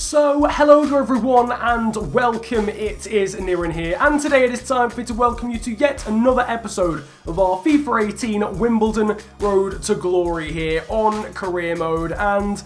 So, hello there everyone and welcome, it is Runnin here, and today it is time for me to welcome you to yet another episode of our FIFA 18 Wimbledon Road to Glory here on career mode. And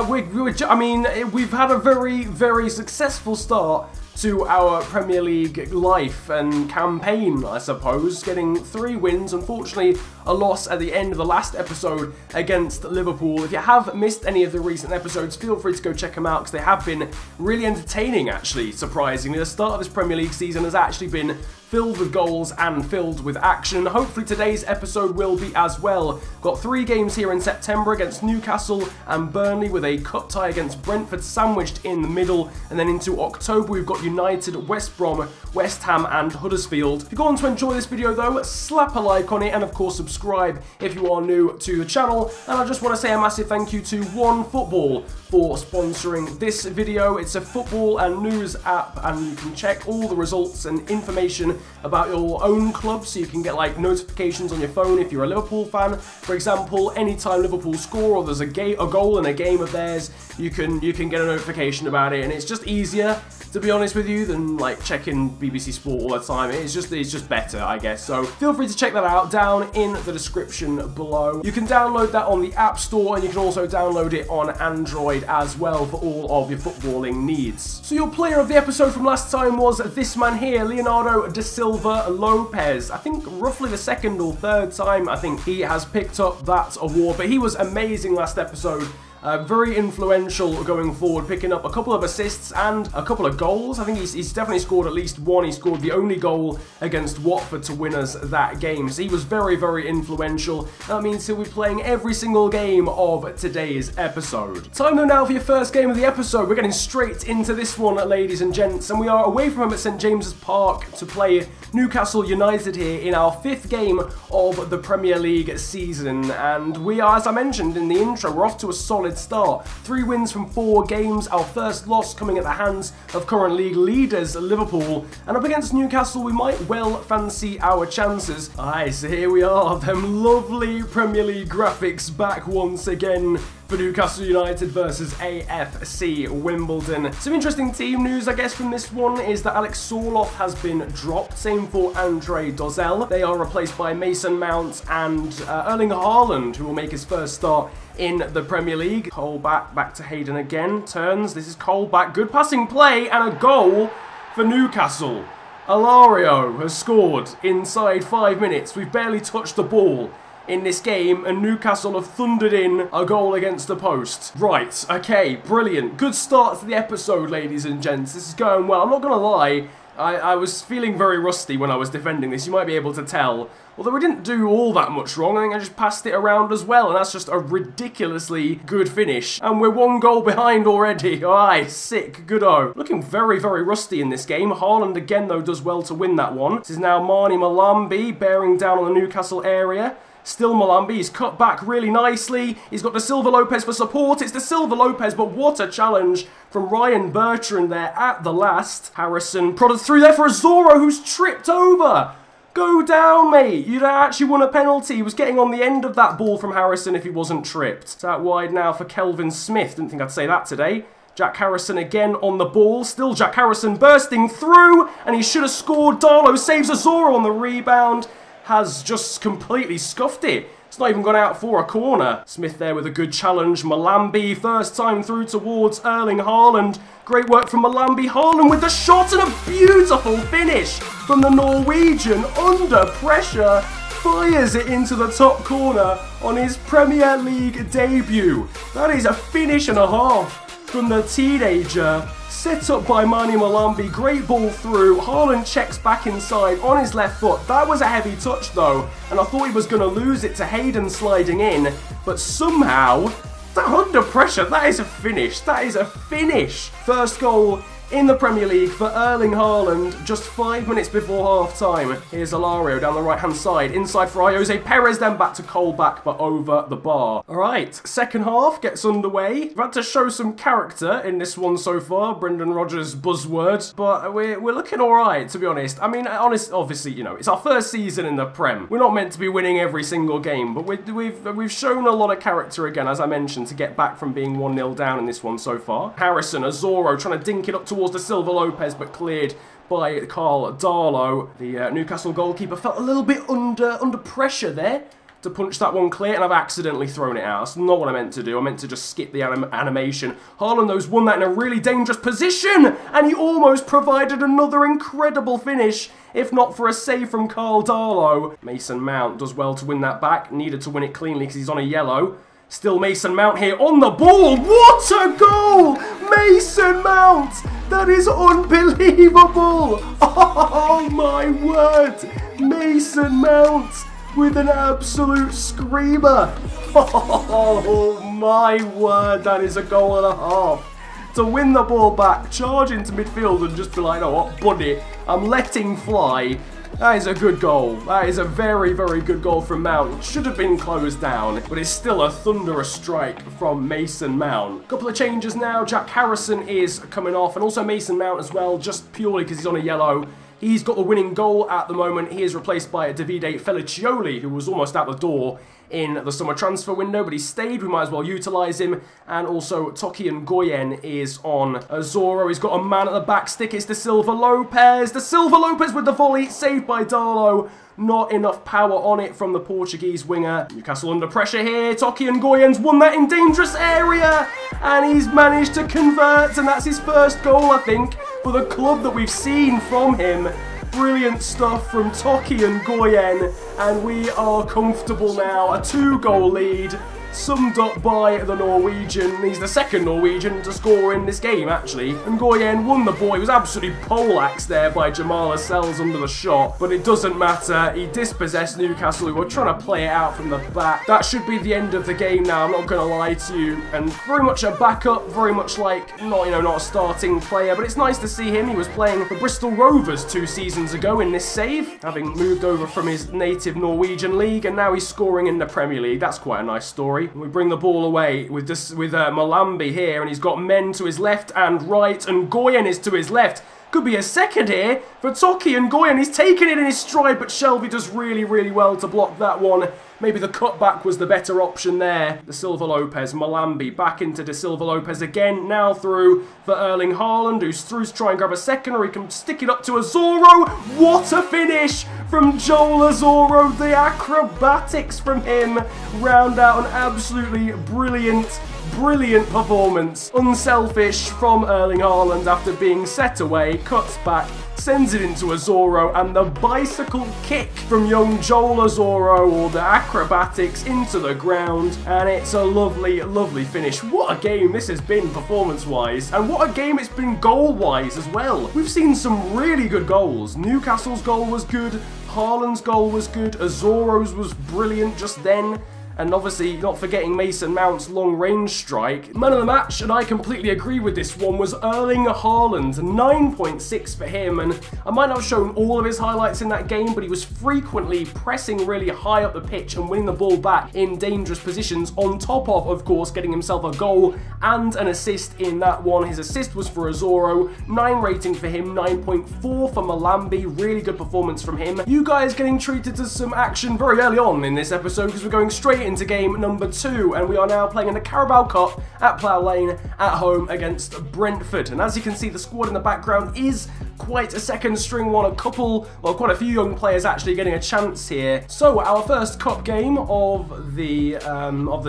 we've had a very successful start to our Premier League life and campaign, I suppose, getting 3 wins. Unfortunately, a loss at the end of the last episode against Liverpool. If you have missed any of the recent episodes, feel free to go check them out because they have been really entertaining, actually, surprisingly. The start of this Premier League season has actually been filled with goals and filled with action. Hopefully today's episode will be as well. Got 3 games here in September against Newcastle and Burnley, with a cup tie against Brentford sandwiched in the middle. And then into October we've got United, West Brom, West Ham and Huddersfield. If you're going to enjoy this video though, slap a like on it and of course subscribe if you are new to the channel. And I just want to say a massive thank you to OneFootball for sponsoring this video. It's a football and news app and you can check all the results and information about your own club, so you can get like notifications on your phone if you're a Liverpool fan. For example, anytime Liverpool score or there's a goal in a game of theirs, you can get a notification about it, and it's just easier, to be honest with you, than like checking BBC Sport all the time. It's just better, I guess. So feel free to check that out down in the description below. You can download that on the App Store, and you can also download it on Android as well for all of your footballing needs. So your player of the episode from last time was this man here, Leonardo da Silva Lopez. I think roughly the 2nd or 3rd time I think he has picked up that award, but he was amazing last episode. Very influential going forward, picking up a couple of assists and a couple of goals. I think he's definitely scored at least one. He scored the only goal against Watford to win us that game. So he was very influential. That means he'll be playing every single game of today's episode. Time though now for your first game of the episode. We're getting straight into this one, ladies and gents, and we are away from home at St James's Park to play Newcastle United here in our 5th game of the Premier League season. And we are, as I mentioned in the intro, we're off to a solid start. 3 wins from 4 games, our first loss coming at the hands of current league leaders Liverpool, and up against Newcastle we might well fancy our chances. Aye, so here we are, them lovely Premier League graphics back once again for Newcastle United versus AFC Wimbledon. Some interesting team news, I guess, from this one is that Alex Sorloth has been dropped. Same for Andre Dozzell. They are replaced by Mason Mount and Erling Haaland, who will make his first start in the Premier League. Cole back to Hayden again. Turns. This is Cole back. Good passing play and a goal for Newcastle. Alario has scored inside 5 minutes. We've barely touched the ball in this game, and Newcastle have thundered in a goal against the post. Right, okay, brilliant. Good start to the episode, ladies and gents. This is going well. I'm not going to lie, I was feeling very rusty when I was defending this. You might be able to tell. Although we didn't do all that much wrong, I think I just passed it around as well, and that's just a ridiculously good finish. And we're 1 goal behind already. Aye, sick, good-o. Looking very rusty in this game. Haaland again, though, does well to win that one. This is now Marnie Malambi bearing down on the Newcastle area. Still Malambi, he's cut back really nicely. He's got Da Silva Lopez for support. It's Da Silva Lopez, but what a challenge from Ryan Bertrand there at the last. Harrison prodded through there for Azoro, who's tripped over. Go down, mate. You'd actually won a penalty. He was getting on the end of that ball from Harrison if he wasn't tripped. It's out wide now for Kelvin Smith. Didn't think I'd say that today. Jack Harrison again on the ball. Still Jack Harrison bursting through, and he should have scored. Darlow saves Azoro on the rebound. Has just completely scuffed it. It's not even gone out for a corner. Smith there with a good challenge. Malambi, first time through towards Erling Haaland. Great work from Malambi. Haaland with the shot and a beautiful finish from the Norwegian. Under pressure, fires it into the top corner on his Premier League debut. That is a finish and a half from the teenager. Set up by Mani Malambi, great ball through. Haaland checks back inside on his left foot. That was a heavy touch though, and I thought he was going to lose it to Hayden sliding in, but somehow, that under pressure, that is a finish. That is a finish. First goal in the Premier League for Erling Haaland just 5 minutes before half-time. Here's Alario down the right-hand side, inside for Jose Perez, then back to Colback, but over the bar. Alright, second half gets underway. We've had to show some character in this one so far, Brendan Rodgers' buzzword, but we're looking alright, to be honest. I mean, obviously, you know, it's our first season in the Prem. We're not meant to be winning every single game, but we've shown a lot of character again, as I mentioned, to get back from being 1-0 down in this one so far. Harrison, Azoro trying to dink it up towards the Silva Lopez, but cleared by Carl Darlow. The Newcastle goalkeeper felt a little bit under pressure there to punch that one clear, and I've accidentally thrown it out. That's not what I meant to do. I meant to just skip the animation. Haaland, though, won that in a really dangerous position, and he almost provided another incredible finish, if not for a save from Carl Darlow. Mason Mount does well to win that back. Needed to win it cleanly because he's on a yellow. Still Mason Mount here on the ball. What a goal! Mason Mount! That is unbelievable! Oh my word! Mason Mount with an absolute screamer. Oh my word, that is a goal and a half. To win the ball back, charge into midfield and just be like, oh, what, buddy, I'm letting fly. That is a good goal. That is a very, very good goal from Mount. It should have been closed down, but it's still a thunderous strike from Mason Mount. Couple of changes now. Jack Harrison is coming off, and also Mason Mount as well, just purely because he's on a yellow. He's got the winning goal at the moment. He is replaced by Davide Felicioli, who was almost out the door in the summer transfer window, but he stayed. We might as well utilise him. And also, Toki and Goyen is on Azoro. He's got a man at the back stick. It's De Silva Lopez. De Silva Lopez with the volley, saved by Darlow. Not enough power on it from the Portuguese winger. Newcastle under pressure here. Toki and Goyen's won that in dangerous area. And he's managed to convert, and that's his first goal, I think, for the club that we've seen from him. Brilliant stuff from Toki and Goyen, and we are comfortable now. A 2-goal lead, summed up by the Norwegian. He's the second Norwegian to score in this game, actually. And Goyen won the ball. He was absolutely poleaxed there by Jamal Lascelles under the shot, but it doesn't matter. He dispossessed Newcastle, who were trying to play it out from the back. That should be the end of the game now, I'm not going to lie to you. And very much a backup, very much like, not a starting player, but it's nice to see him. He was playing for Bristol Rovers 2 seasons ago in this save, having moved over from his native Norwegian league, and now he's scoring in the Premier League. That's quite a nice story. We bring the ball away with Malambi here, and he's got men to his left and right, and Goyen is to his left. Could be a second here for Toki and Goyen. He's taken it in his stride, but Shelby does really, really well to block that one. Maybe the cutback was the better option there. De Silva Lopez, Malambi back into De Silva Lopez again. Now through for Erling Haaland, who's through to try and grab a second, or he can stick it up to Azoro. What a finish from Joel Azoro. The acrobatics from him round out an absolutely brilliant performance. Unselfish from Erling Haaland after being set away, cuts back, sends it into Azoro, and the bicycle kick from young Joel Azoro, or the acrobatics, into the ground, and it's a lovely, lovely finish. What a game this has been performance-wise, and what a game it's been goal-wise as well. We've seen some really good goals. Newcastle's goal was good, Haaland's goal was good, Azoro's was brilliant just then. And obviously, not forgetting Mason Mount's long-range strike. Man of the match, and I completely agree with this one, was Erling Haaland. 9.6 for him, and I might not have shown all of his highlights in that game, but he was frequently pressing really high up the pitch and winning the ball back in dangerous positions, on top of course, getting himself a goal and an assist in that one. His assist was for Azoro. 9 rating for him, 9.4 for Malambi. Really good performance from him. You guys getting treated to some action very early on in this episode, because we're going straight into game number 2, and we are now playing in the Carabao Cup at Plough Lane at home against Brentford. And as you can see, the squad in the background is quite a second string one. Quite a few young players actually getting a chance here. So our first cup game of the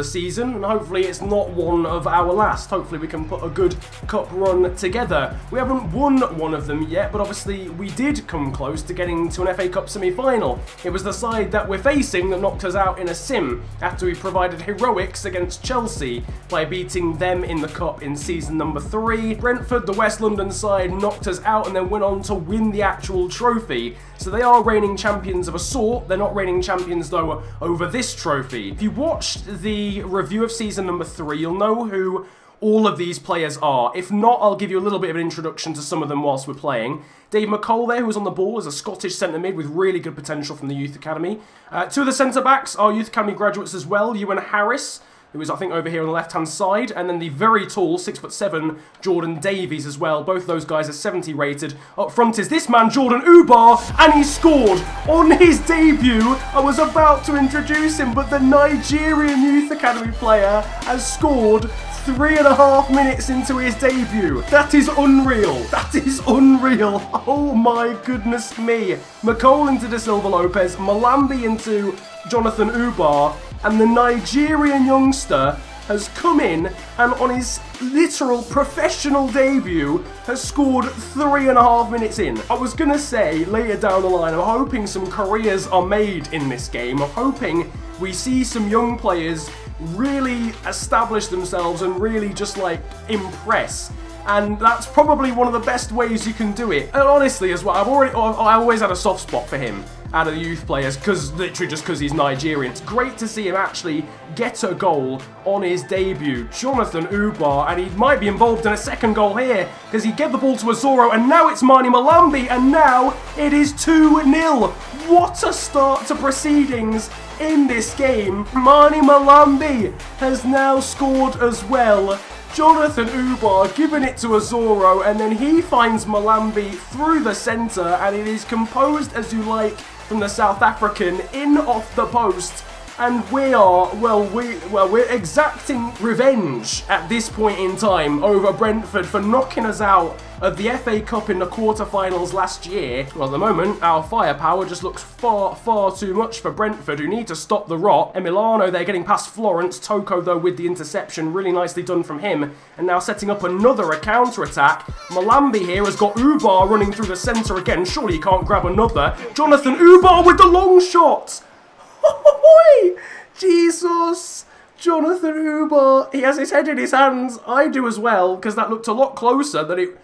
season, and hopefully it's not one of our last. Hopefully we can put a good cup run together. We haven't won one of them yet, but obviously we did come close to getting to an FA Cup semi-final. It was the side that we're facing that knocked us out in a sim, after we provided heroics against Chelsea by beating them in the cup in season number 3. Brentford, the West London side, knocked us out and then went on to win the actual trophy. So they are reigning champions of a sort. They're not reigning champions, though, over this trophy. If you watched the review of season number 3, you'll know who all of these players are. If not, I'll give you a little bit of an introduction to some of them whilst we're playing. Dave McCall there, who was on the ball, is a Scottish centre-mid with really good potential from the Youth Academy. Two of the centre-backs are Youth Academy graduates as well, Ewan Harris, who is, I think, over here on the left-hand side, and then the very tall, 6'7", Jordan Davies as well. Both those guys are 70 rated. Up front is this man, Jordan Ubar, and he scored on his debut. I was about to introduce him, but the Nigerian Youth Academy player has scored 3.5 minutes into his debut. That is unreal. That is unreal. Oh my goodness me. McCall into De Silva Lopez, Malambi into Jonathan Ubar, and the Nigerian youngster has come in and on his literal professional debut has scored 3.5 minutes in. I was going to say later down the line, I'm hoping some careers are made in this game. I'm hoping we see some young players really establish themselves and really just like impress. And that's probably one of the best ways you can do it. And honestly as well, I always had a soft spot for him out of the youth players, literally just because he's Nigerian. It's great to see him actually get a goal on his debut. Jonathan Ubar, and he might be involved in a second goal here, because he gave the ball to Azoro, and now it's Mani Malambi, and now it is 2-0. What a start to proceedings in this game. Mani Malambi has now scored as well. Jonathan Ubar giving it to Azoro, and then he finds Malambi through the centre, and it is composed as you like from the South African in off the post. And we are, we're exacting revenge at this point in time over Brentford for knocking us out of the FA Cup in the quarterfinals last year. Well, at the moment, our firepower just looks far, far too much for Brentford, who need to stop the rot. Emiliano, they're getting past Florence. Toko, though, with the interception. Really nicely done from him. And now setting up another counter-attack. Malambi here has got Ubar running through the centre again. Surely he can't grab another. Jonathan Ubar with the long shot. Jesus. Jonathan Ubar. He has his head in his hands. I do as well, because that looked a lot closer than it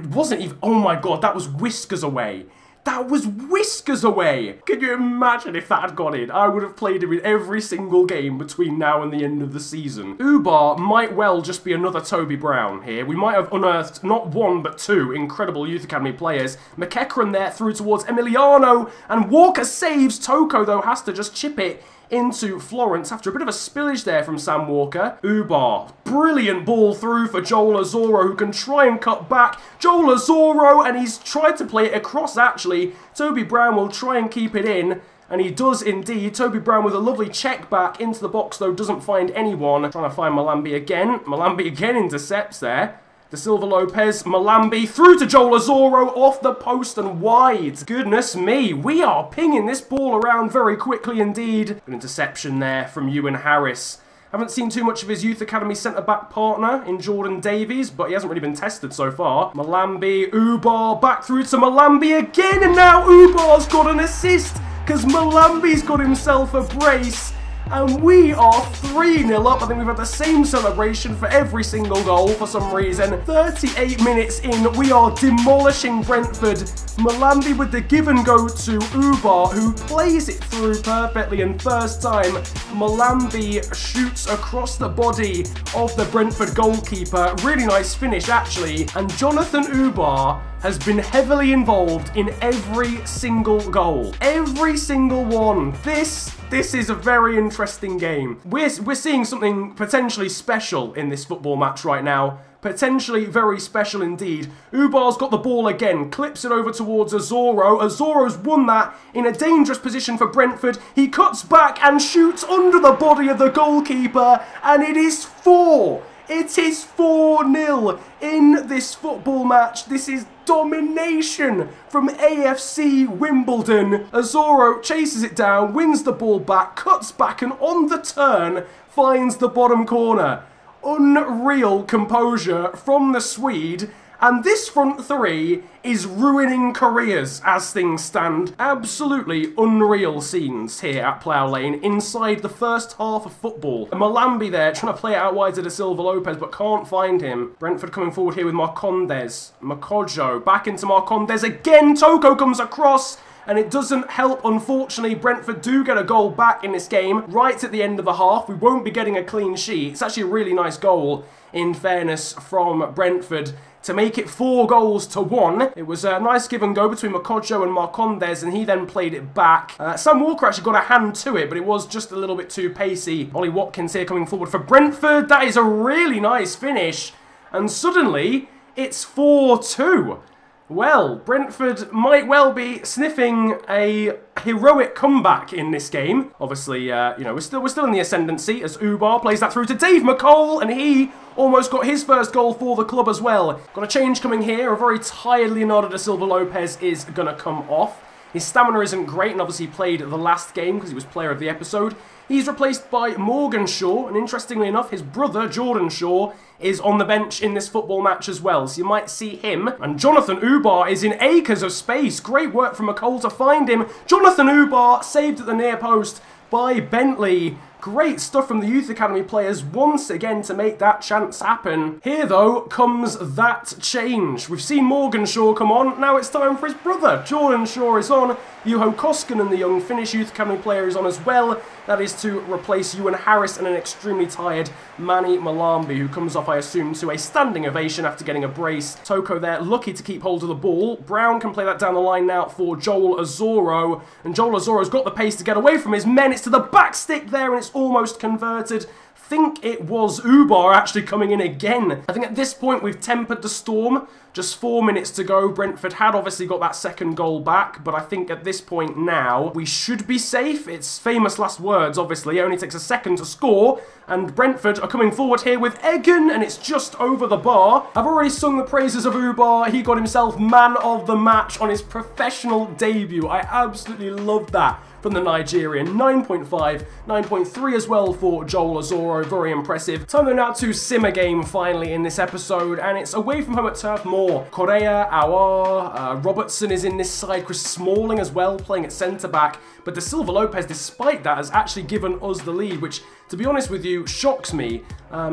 wasn't even. Oh my god, that was whiskers away. That was whiskers away. Can you imagine if that had gone in? I would have played him in every single game between now and the end of the season. Ubar might well just be another Toby Brown here. We might have unearthed not one but two incredible Youth Academy players. McEachran there through towards Emiliano, and Walker saves. Toko, though, has to just chip it into Florence after a bit of a spillage there from Sam Walker. Ubar, brilliant ball through for Joel Azoro, who can try and cut back. Joel Azoro, and he's tried to play it across actually. Toby Brown will try and keep it in, and he does indeed. Toby Brown with a lovely check back into the box, though doesn't find anyone. Trying to find Malambi again. Malambi again intercepts there. De Silva Lopez, Malambi through to Joel Azoro, off the post and wide. Goodness me, we are pinging this ball around very quickly indeed. An interception there from Ewan Harris. Haven't seen too much of his Youth Academy centre-back partner in Jordan Davies, but he hasn't really been tested so far. Malambi, Ubar, back through to Malambi again, and now Ubar's got an assist, because Malambi's got himself a brace. And we are 3-0 up. I think we've had the same celebration for every single goal for some reason. 38 minutes in, we are demolishing Brentford. Malambi with the give and go to Ubar, who plays it through perfectly. And first time, Malambi shoots across the body of the Brentford goalkeeper. Really nice finish, actually. And Jonathan Ubar has been heavily involved in every single goal. Every single one. This is a very interesting game. We're seeing something potentially special in this football match right now. Potentially very special indeed. Ubar's got the ball again, clips it over towards Azoro. Azoro's won that in a dangerous position for Brentford. He cuts back and shoots under the body of the goalkeeper, and it is 4. It is 4-0 in this football match. This is domination from AFC Wimbledon. Azoro chases it down, wins the ball back, cuts back, and on the turn finds the bottom corner. Unreal composure from the Swede. And this front three is ruining careers as things stand. Absolutely unreal scenes here at Plough Lane inside the first half of football. Malambi there trying to play it out wide to De Silva Lopez but can't find him. Brentford coming forward here with Marcondes. Makojo back into Marcondes again. Toko comes across and it doesn't help, unfortunately. Brentford do get a goal back in this game right at the end of the half. We won't be getting a clean sheet. It's actually a really nice goal, in fairness, from Brentford to make it 4-1. It was a nice give and go between Makojo and Marcondes, and he then played it back. Sam Walker actually got a hand to it, but it was just a little bit too pacey. Ollie Watkins here coming forward for Brentford. That is a really nice finish, and suddenly it's 4-2. Well, Brentford might well be sniffing a heroic comeback in this game. Obviously, you know, we're still in the ascendancy as Ubar plays that through to Dave McCall, and he almost got his first goal for the club as well. Got a change coming here. A very tired Leonardo da Silva Lopez is going to come off. His stamina isn't great, and obviously he played the last game because he was player of the episode. He's replaced by Morgan Shaw, and interestingly enough, his brother, Jordan Shaw, is on the bench in this football match as well, so you might see him. And Jonathan Ubar is in acres of space. Great work from McCall to find him. Jonathan Ubar saved at the near post by Bentley. Great stuff from the Youth Academy players once again to make that chance happen. Here, though, comes that change. We've seen Morgan Shaw come on. Now it's time for his brother. Jordan Shaw is on. Juho Koskinen, the young Finnish Youth Academy player, is on as well. That is to replace Ewan Harris and an extremely tired Mani Malambi, who comes off, I assume, to a standing ovation after getting a brace. Toko there, lucky to keep hold of the ball. Brown can play that down the line now for Joel Azoro. And Joel Azoro's got the pace to get away from his men. It's to the back stick there, and it's almost converted. I think it was Ubar actually coming in again. I think at this point we've tempered the storm. Just 4 minutes to go. Brentford had obviously got that second goal back, but I think at this point now we should be safe. It's famous last words, obviously. It only takes a second to score, and Brentford are coming forward here with Egan, and it's just over the bar. I've already sung the praises of Ubar. He got himself man of the match on his professional debut. I absolutely love that from the Nigerian. 9.5, 9.3 as well for Joel Azoro. Very impressive. Time though now to sim a game finally in this episode, and it's away from home at Turf Moor. Correa, Awar, Robertson is in this side. Chris Smalling as well playing at centre-back. But Da Silva Lopez, despite that, has actually given us the lead, which, to be honest with you, shocks me.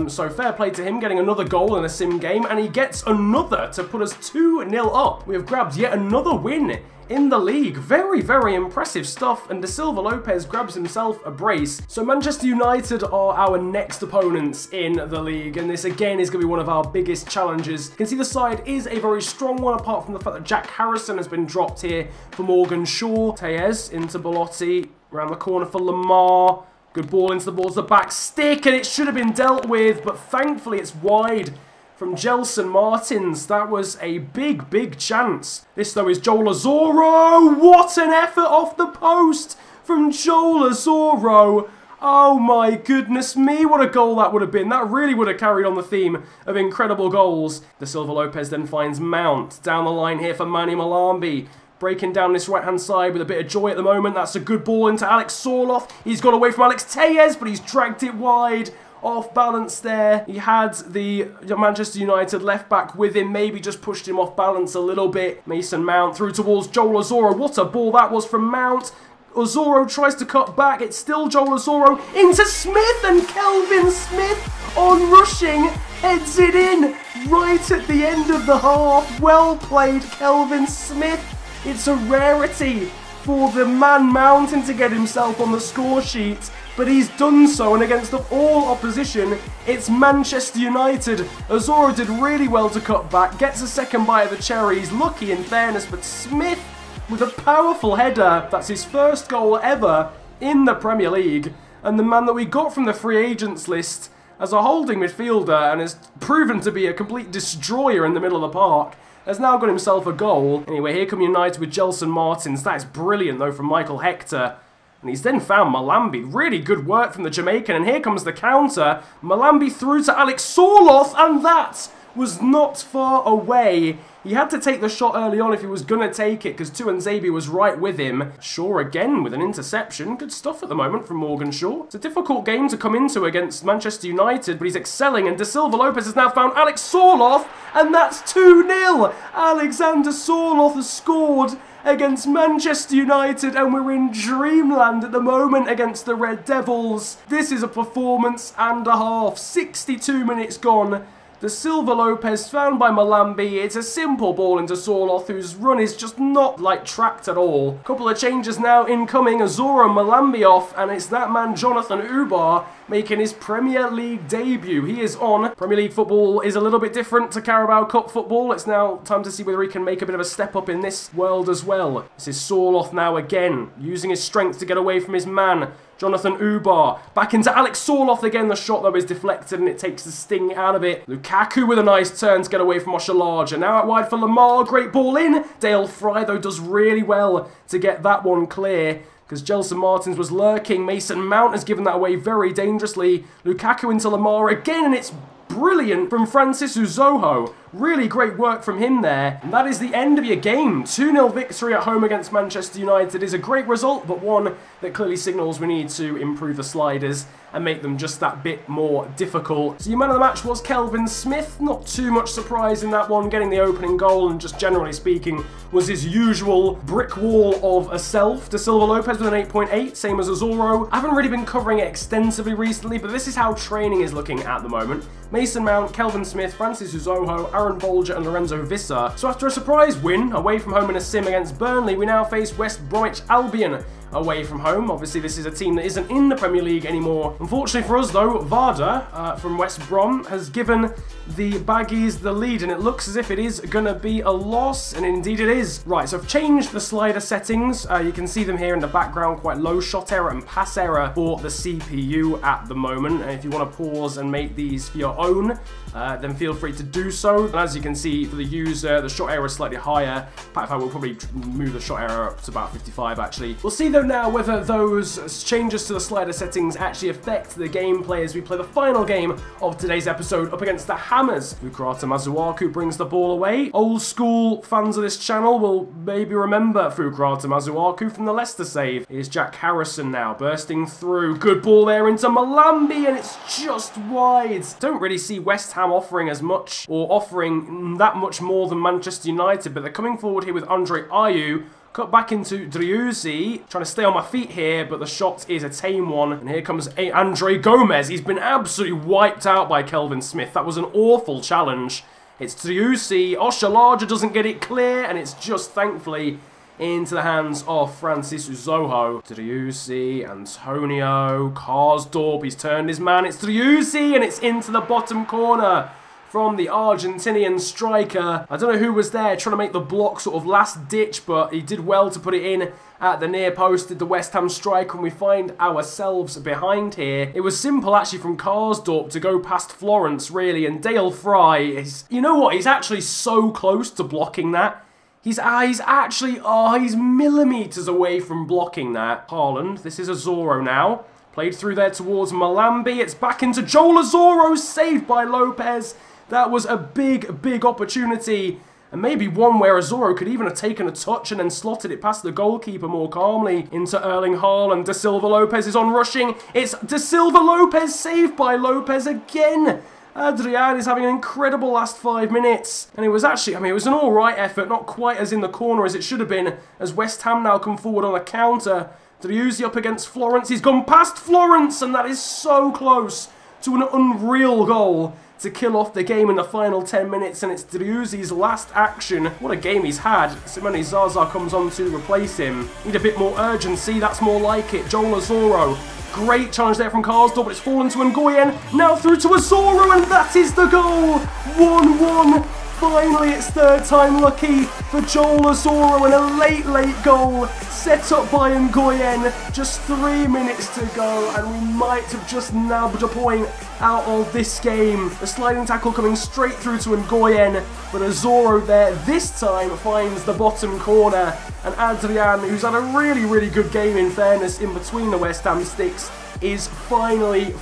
So fair play to him, getting another goal in a sim game, and he gets another to put us 2-0 up. We have grabbed yet another win in the league. Very, very impressive stuff, and Da Silva Lopez grabs himself a brace. So Manchester United are our next opponents in the league, and this again is going to be one of our biggest challenges. You can see the side is a very strong one, apart from the fact that Jack Harrison has been dropped here for Morgan Shaw. Tellez into Belotti, around the corner for Lamar. Good ball into the back stick, and it should have been dealt with, but thankfully it's wide from Gelson Martins. That was a big, big chance. This, though, is Joel Azoro. What an effort off the post from Joel Azoro. Oh my goodness me, what a goal that would have been. That really would have carried on the theme of incredible goals. Da Silva Lopez then finds Mount. Down the line here for Mani Malambi. Breaking down this right-hand side with a bit of joy at the moment. That's a good ball into Alex Sorloth. He's got away from Alex Tellez, but he's dragged it wide. Off balance there. He had the Manchester United left back with him, maybe just pushed him off balance a little bit. Mason Mount through towards Joel Azoro. What a ball that was from Mount. Azoro tries to cut back. It's still Joel Azoro into Smith, and Kelvin Smith on rushing heads it in right at the end of the half. Well played, Kelvin Smith. It's a rarity for the man Mountain to get himself on the score sheet, but he's done so, and against all opposition, it's Manchester United. Azoro did really well to cut back, gets a second bite of the cherry. He's lucky in fairness, but Smith with a powerful header. That's his first goal ever in the Premier League, and the man that we got from the free agents list as a holding midfielder and has proven to be a complete destroyer in the middle of the park, has now got himself a goal. Anyway, here come United with Gelson Martins. That is brilliant, though, from Michael Hector. And he's then found Malambi. Really good work from the Jamaican. And here comes the counter. Malambi through to Alex Sorloth, and that was not far away. He had to take the shot early on if he was going to take it, because Tuanzebe was right with him. Shaw again with an interception. Good stuff at the moment from Morgan Shaw. It's a difficult game to come into against Manchester United, but he's excelling, and Da Silva Lopez has now found Alex Sorloth, and that's 2-0. Alexander Sorloth has scored against Manchester United, and we're in dreamland at the moment against the Red Devils. This is a performance and a half. 62 minutes gone. De Silva Lopez found by Malambi. It's a simple ball into Sorloth, whose run is just not, like, tracked at all. Couple of changes now incoming. Azuro Malambi off, and it's that man Jonathan Ubar making his Premier League debut. He is on. Premier League football is a little bit different to Carabao Cup football. It's now time to see whether he can make a bit of a step up in this world as well. This is Sorloth now again, using his strength to get away from his man, Jonathan Ubar. Back into Alex Sorloth again. The shot, though, is deflected and it takes the sting out of it. Lukaku with a nice turn to get away from Oshalaja. Now out wide for Lamar. Great ball in. Dale Fry, though, does really well to get that one clear, because Gelson Martins was lurking. Mason Mount has given that away very dangerously. Lukaku into Lamar again, and it's brilliant from Francis Uzoho. Really great work from him there. And that is the end of your game. 2-0 victory at home against Manchester United is a great result, but one that clearly signals we need to improve the sliders and make them just that bit more difficult. So your man of the match was Kelvin Smith. Not too much surprise in that one, getting the opening goal, and just generally speaking was his usual brick wall of a self. De Silva Lopez with an 8.8, same as Azuro. I haven't really been covering it extensively recently, but this is how training is looking at the moment. Mason Mount, Kelvin Smith, Francis Uzoho, Aaron Bolger and Lorenzo Visser. So after a surprise win away from home in a sim against Burnley, we now face West Bromwich Albion away from home. Obviously, this is a team that isn't in the Premier League anymore. Unfortunately for us, though, Varda from West Brom has given the Baggies the lead, and it looks as if it is going to be a loss, and indeed it is. Right, so I've changed the slider settings. You can see them here in the background, quite low shot error and pass error for the CPU at the moment. And if you want to pause and make these for your own, then feel free to do so. And as you can see, for the user, the shot error is slightly higher. In fact, I will probably move the shot error up to about 55, actually. We'll see, though, now whether those changes to the slider settings actually affect the gameplay as we play the final game of today's episode up against the Hammers. Fukurata Mazuaku brings the ball away. Old school fans of this channel will maybe remember Fukurata Mazuaku from the Leicester save. Here's Jack Harrison now, bursting through. Good ball there into Malambi, and it's just wide. Don't really see West Ham offering as much, or offering that much more than Manchester United, but they're coming forward here with Andre Ayew. Cut back into Driussi, trying to stay on my feet here, but the shot is a tame one. And here comes Andre Gomez. He's been absolutely wiped out by Kelvin Smith. That was an awful challenge. It's Driussi. Oshalaja doesn't get it clear, and it's just, thankfully, into the hands of Francis Uzoho. Driussi, Antonio, Karsdorp. He's turned his man. It's Driussi, and it's into the bottom corner from the Argentinian striker. I don't know who was there trying to make the block sort of last ditch, but he did well to put it in at the near post, did the West Ham striker, and we find ourselves behind here. It was simple, actually, from Karsdorp to go past Florence, really, and Dale Fry is, you know what, he's actually so close to blocking that. He's actually, he's millimetres away from blocking that. Haaland, this is Azuro now. Played through there towards Malambi. It's back into Joel Azuro, saved by Lopez. That was a big, big opportunity, and maybe one where Azuro could even have taken a touch and then slotted it past the goalkeeper more calmly into Erling Haaland. De Silva Lopez is on rushing. It's De Silva Lopez, saved by Lopez again. Adrian is having an incredible last 5 minutes. And it was actually, I mean, it was an alright effort, not quite as in the corner as it should have been, as West Ham now come forward on a counter. Driussi up against Florence. He's gone past Florence, and that is so close to an unreal goal to kill off the game in the final 10 minutes, and it's Driussi's last action. What a game he's had. Simone Zaza comes on to replace him. Need a bit more urgency, that's more like it. Joel Azuro, great challenge there from Karsdorp, but it's fallen to Nguyen. Now through to Azuro, and that is the goal! 1-1. Finally, it's third time lucky for Joel Azuro, and a late goal set up by Nguyen. Just 3 minutes to go, and we might have just nabbed a point out of this game. The sliding tackle coming straight through to Nguyen, but Azuro there this time finds the bottom corner, and Adrian, who's had a really good game in fairness in between the West Ham sticks, is finally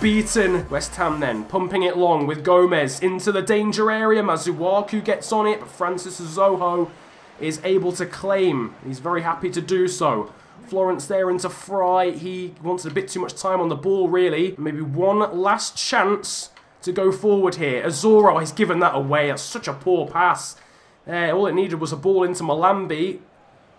beaten. West Ham then pumping it long with Gomez into the danger area. Mazuaku gets on it, but Francis Uzoho is able to claim. He's very happy to do so. Florence there into Fry. He wanted a bit too much time on the ball, really. Maybe one last chance to go forward here. Azuro has given that away. That's such a poor pass. All it needed was a ball into Malambi.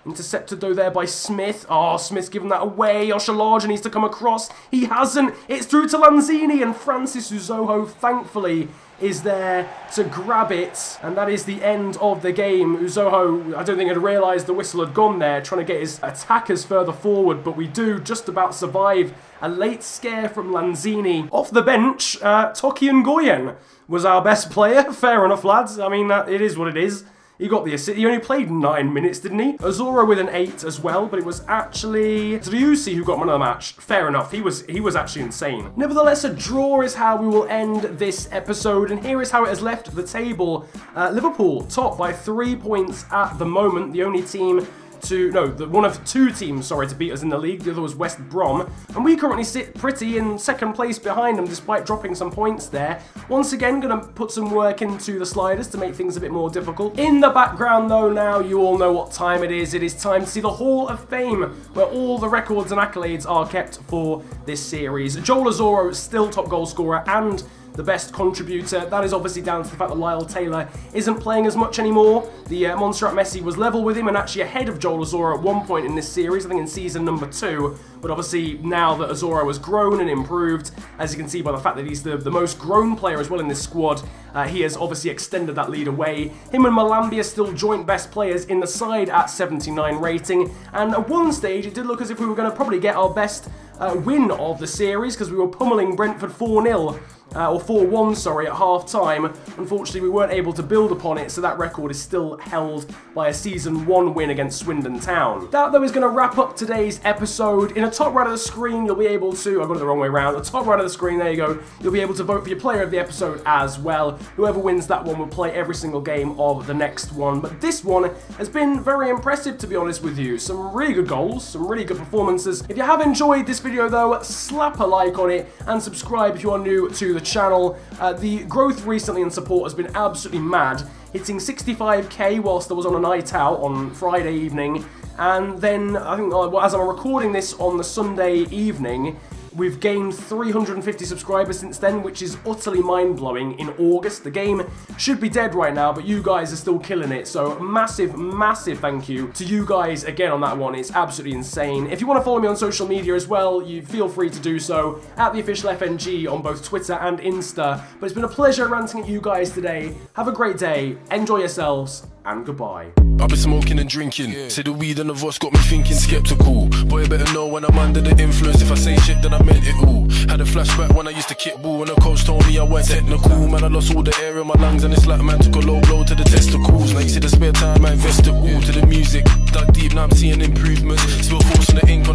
Intercepted though there by Smith. Oh, Smith's given that away. Oshalaja needs to come across. He hasn't. It's through to Lanzini, and Francis Uzoho, thankfully, is there to grab it. And that is the end of the game. Uzoho, I don't think had realised the whistle had gone there, trying to get his attackers further forward, but we do just about survive a late scare from Lanzini. Off the bench, Toki Ngoyen was our best player. Fair enough, lads. I mean, it is what it is. He got the assist. He only played 9 minutes, didn't he? Azura with an 8 as well, but it was actually Driussi who got man of the match. Fair enough. He was actually insane. Nevertheless, a draw is how we will end this episode, and here is how it has left the table. Liverpool top by 3 points at the moment. The only team one of 2 teams, sorry, to beat us in the league. The other was West Brom. And we currently sit pretty in second place behind them, despite dropping some points there. Once again, going to put some work into the sliders to make things a bit more difficult. In the background, though, now you all know what time it is. It is time to see the Hall of Fame, where all the records and accolades are kept for this series. Joel Azoro is still top goal scorer and the best contributor. That is obviously down to the fact that Lyle Taylor isn't playing as much anymore. The Montserrat Messi was level with him and actually ahead of Joel Azoro at one point in this series, I think in season number 2. But obviously now that Azoro has grown and improved, as you can see by the fact that he's the most grown player as well in this squad, he has obviously extended that lead away. Him and Malambi are still joint best players in the side at 79 rating. And at one stage it did look as if we were going to probably get our best win of the series, because we were pummeling Brentford 4-0. Or 4-1, sorry, at half-time. Unfortunately, we weren't able to build upon it, so that record is still held by a Season 1 win against Swindon Town. That, though, is going to wrap up today's episode. In the top right of the screen, you'll be able to... I got it the wrong way around. The top right of the screen, there you go. You'll be able to vote for your player of the episode as well. Whoever wins that one will play every single game of the next one. But this one has been very impressive, to be honest with you. Some really good goals, some really good performances. If you have enjoyed this video, though, slap a like on it and subscribe if you are new to the channel. The growth recently in support has been absolutely mad, hitting 65k whilst I was on a night out on Friday evening, and then I think as I'm recording this on the Sunday evening, we've gained 350 subscribers since then, which is utterly mind-blowing. In August, the game should be dead right now, but you guys are still killing it, so massive, massive thank you to you guys again on that one. It's absolutely insane. If you want to follow me on social media as well, you feel free to do so, at the official FNG on both Twitter and Insta. But it's been a pleasure ranting at you guys today. Have a great day, enjoy yourselves, and goodbye. I've been smoking and drinking. Say the weed and the voice got me thinking skeptical. Boy, you better know when I'm under the influence. If I say shit, then I meant it all. Had a flashback when I used to kick ball, and the coach told me I weren't technical. Man, I lost all the air in my lungs, and it's like man took a low blow to the testicles. Now you see the spare time, I invest it all to the music. Dug deep, now I'm seeing improvements. Still forcing the ink on